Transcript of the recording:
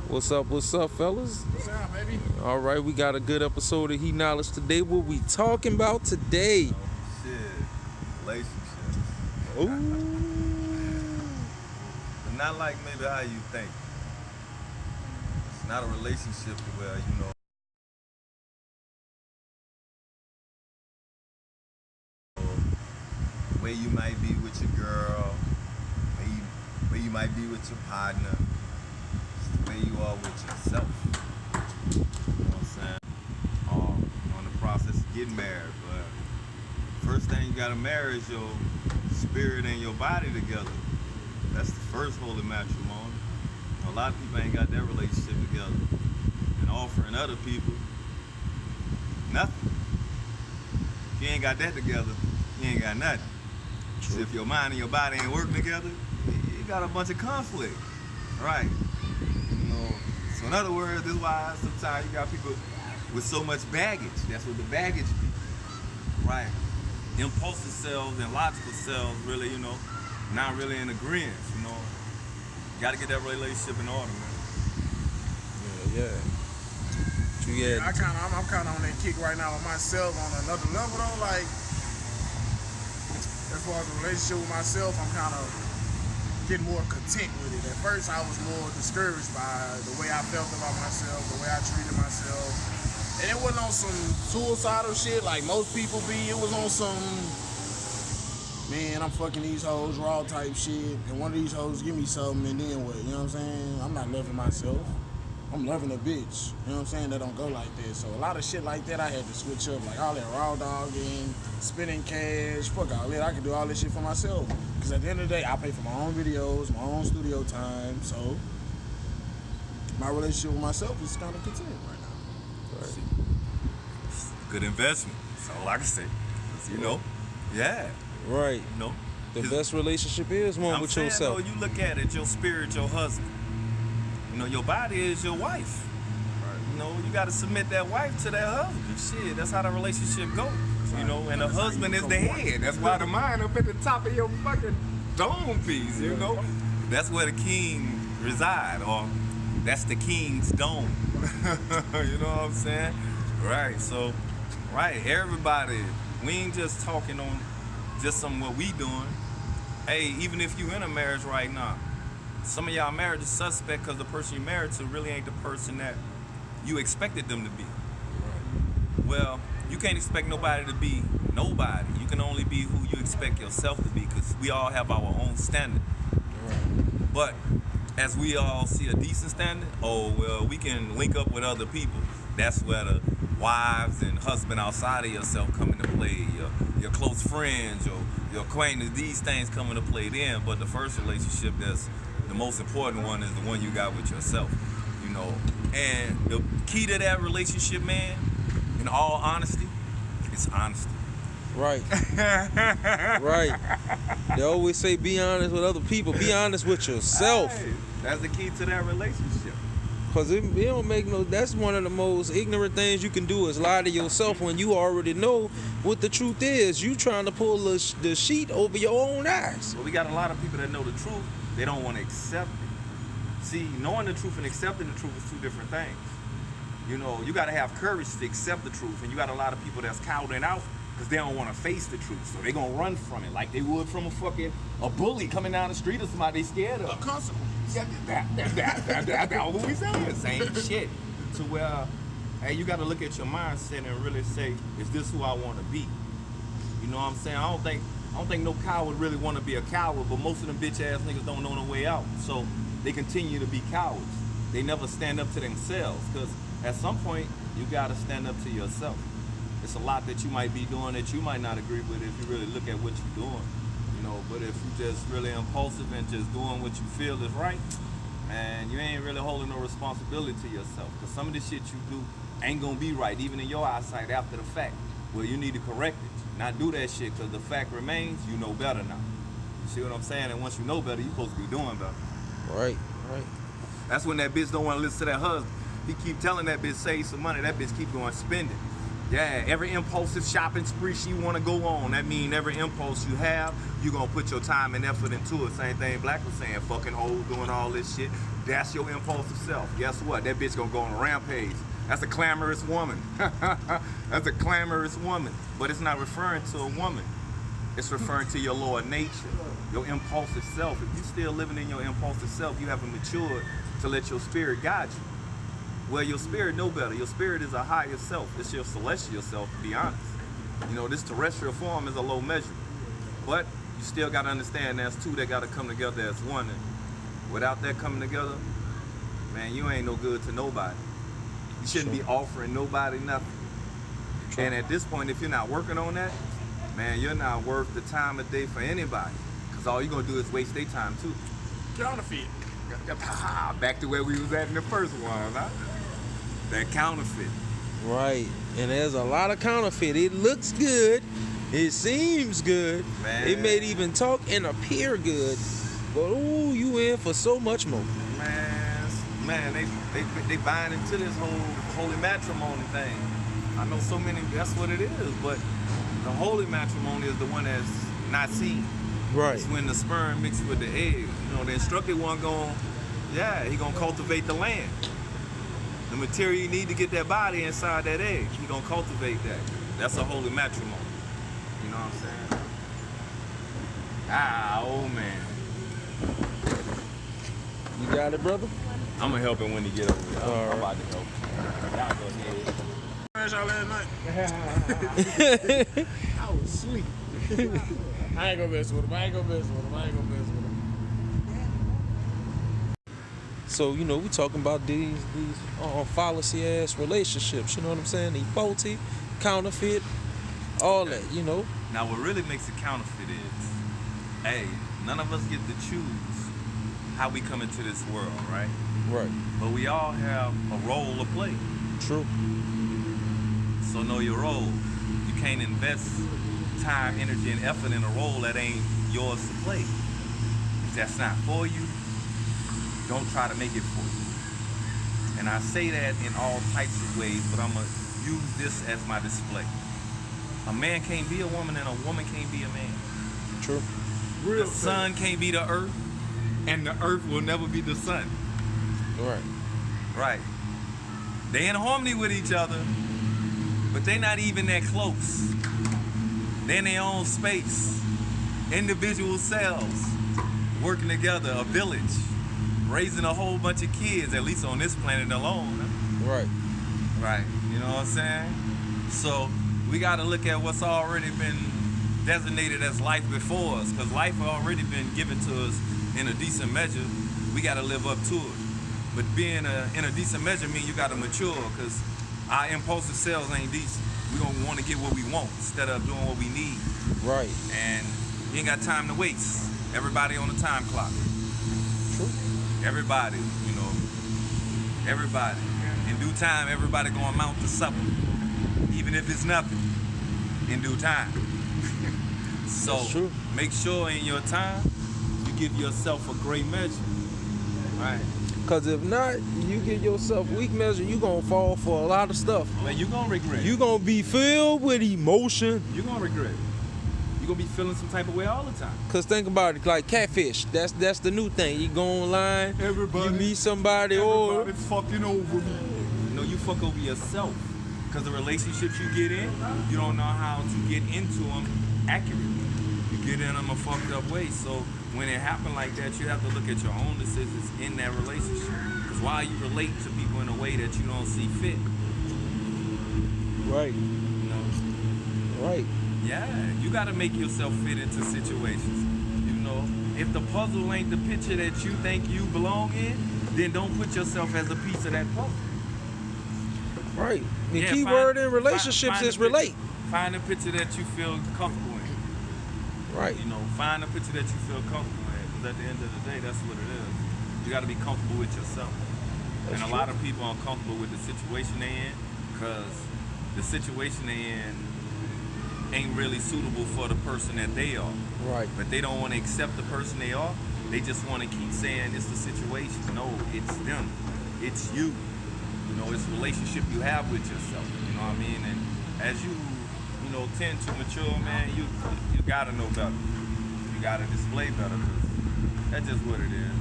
What's up, fellas? What's up, baby? All right, we got a good episode of He Knowledge today. What we talking about today? Shit, relationships. Ooh. But not like maybe how you think. It's not a relationship where, where you might be with your girl, where you might be with your partner. It's the way you are with yourself. You know what I'm saying? On the process of getting married, but first thing you gotta marry is your spirit and your body together. That's the first holy matrimony. A lot of people ain't got that relationship together and offering other people nothing. If you ain't got that together, you ain't got nothing. So if your mind and your body ain't working together, you got a bunch of conflict, right? So in other words, this is why sometimes you got people with so much baggage. That's what the baggage be, right? Impulsive selves and logical selves really, not really in agreement, Got to get that relationship in order, man. Yeah. I'm kind of on that kick right now with myself on another level though. Like, as far as a relationship with myself, I'm kind of getting more content with it. At first, I was more discouraged by the way I felt about myself, the way I treated myself. And it wasn't on some suicidal shit like most people be. It was on some, man, I'm fucking these hoes raw type shit. And one of these hoes give me something and then what? You know what I'm saying? I'm not loving myself. I'm loving a bitch. You know what I'm saying? That don't go like that. So a lot of shit like that I had to switch up. Like all that raw dogging, spending cash, fuck all that. I can do all this shit for myself. Because at the end of the day, I pay for my own videos, my own studio time. So my relationship with myself is kind of content right now. Right. Good investment. That's all I can say. Yeah. Right. The best relationship is one with yourself. You look at it, your spirit, your husband. Your body is your wife. Right. You got to submit that wife to that husband. Shit, that's how the relationship goes. And the husband is the head. That's why the mind up at the top of your fucking dome piece, That's where the king reside, or that's the king's dome. You know what I'm saying? Right, so, everybody, we ain't just talking on just some what we doing. Hey, even if you in a marriage right now, some of y'all marriage is suspect because the person you married to really ain't the person that you expected them to be. Right. Well, you can't expect nobody to be nobody. You can only be who you expect yourself to be, because we all have our own standard. Right. But as we all see a decent standard, we can link up with other people. That's where the wives and husband outside of yourself come into play. Your close friends, your acquaintances, these things come into play then. But the first relationship, that's the most important one, is the one you got with yourself. And the key to that relationship, man, in all honesty, it's honesty. Right. Right. They always say be honest with other people. Be honest with yourself. Hey, that's the key to that relationship. Because it don't make that's one of the most ignorant things you can do, is lie to yourself when you already know what the truth is. You trying to pull the sheet over your own eyes. Well, we got a lot of people that know the truth. They don't want to accept it. See, knowing the truth and accepting the truth is two different things. You got to have courage to accept the truth. And you got a lot of people that's cowering out because they don't want to face the truth. So they're going to run from it like they would from a bully coming down the street or somebody they scared of. Constantly. That's what we saying. Same shit. To where, hey, you got to look at your mindset and really say, is this who I want to be? You know what I'm saying? I don't think no coward really want to be a coward, but most of them bitch ass niggas don't know no way out. So they continue to be cowards. They never stand up to themselves, because at some point you gotta stand up to yourself. It's a lot that you might be doing that you might not agree with if you really look at what you're doing. But if you just really impulsive and just doing what you feel is right, and you ain't really holding no responsibility to yourself, because some of the shit you do ain't gonna be right, even in your eyesight after the fact. Well, you need to correct it. Not do that shit, because the fact remains, you know better now. You see what I'm saying? And once you know better, you're supposed to be doing better. Right. That's when that bitch don't want to listen to that husband. He keep telling that bitch save some money. That bitch keep going spend it. Yeah, every impulsive shopping spree she want to go on. That mean every impulse you have, you going to put your time and effort into it. Same thing Black was saying, fucking hoes, doing all this shit. That's your impulsive self. Guess what? That bitch going to go on a rampage. That's a clamorous woman. That's a clamorous woman. But it's not referring to a woman. It's referring to your lower nature, your impulsive self. If you still living in your impulsive self, you haven't matured to let your spirit guide you. Well, your spirit know better. Your spirit is a higher self. It's your celestial self, to be honest. You know, this terrestrial form is a low measure. But you still got to understand there's two that got to come together as one. And without that coming together, man, you ain't no good to nobody. You shouldn't be offering nobody nothing. And at this point, if you're not working on that, man, you're not worth the time of day for anybody. Because all you're going to do is waste their time, too. Counterfeit. Back to where we was at in the first one, huh? That counterfeit. Right. And there's a lot of counterfeit. It looks good. It seems good. Man. It may even talk and appear good. But ooh, you in for so much more. Man, they buying into this whole holy matrimony thing. I know so many, that's what it is. But the holy matrimony is the one that's not seen. Right. It's when the sperm mixed with the egg. You know, the instructed one he gonna cultivate the land. The material you need to get that body inside that egg, he gonna cultivate that. That's a holy matrimony. You know what I'm saying? Oh man. You got it, brother? I'm gonna help him when he get over there. All I'm about to help him. Y'all go ahead. Y'all last night. I was asleep. I ain't gonna mess with him. So, you know, we talking about these fallacy ass relationships, you know what I'm saying? They faulty, counterfeit, all that, you know. Now what really makes it counterfeit is, hey, none of us get to choose how we come into this world, right? Right. But we all have a role to play. True. So know your role. You can't invest time, energy, and effort in a role that ain't yours to play. If that's not for you, don't try to make it for you. And I say that in all types of ways, but I'm going to use this as my display. A man can't be a woman and a woman can't be a man. True. The sun can't be the earth, and the earth will never be the sun. Right. Right. They in harmony with each other, but they not even that close. They in their own space. Individual cells working together, a village, raising a whole bunch of kids, at least on this planet alone. Right. Right. You know what I'm saying? So we got to look at what's already been designated as life before us, because life has already been given to us in a decent measure. We got to live up to it. But being in a decent measure means you got to mature, because our impulsive selves ain't decent. We gonna want to get what we want instead of doing what we need. Right. And you ain't got time to waste. Everybody on the time clock. True. Everybody, you know. Everybody. In due time, everybody gonna amount to something. Even if it's nothing. In due time. So That's true. make sure in your time you give yourself a great measure. Right. Because if not, you give yourself weak measure, you going to fall for a lot of stuff. Man, you gonna regret. You going to be filled with emotion. You gonna regret. You gonna be feeling some type of way all the time. Because think about it, like catfish, that's the new thing. You go online, you meet somebody, or fucking over me. No, you fuck over yourself. Because the relationships you get in, you don't know how to get into them accurately. You get in them a fucked up way. So when it happen like that, you have to look at your own decisions in that relationship. Because why you relate to people in a way that you don't see fit. right, You know? right, Yeah, you got to make yourself fit into situations. You know, if the puzzle ain't the picture that you think you belong in, then don't put yourself as a piece of that puzzle. right. The Yeah, key find- word in relationships find is the picture. relate. Find a picture that you feel comfortable in. Right. You know, find a picture that you feel comfortable in. Because at the end of the day, that's what it is. You got to be comfortable with yourself. That's and a true. lot of people are uncomfortable with the situation they in because the situation they in ain't really suitable for the person that they are. Right. But they don't want to accept the person they are. They just want to keep saying it's the situation. No, it's them. It's you. You know, it's the relationship you have with yourself. You know what I mean? And as you tend to mature, man, you gotta know better. You gotta display better. 'Cause that's just what it is.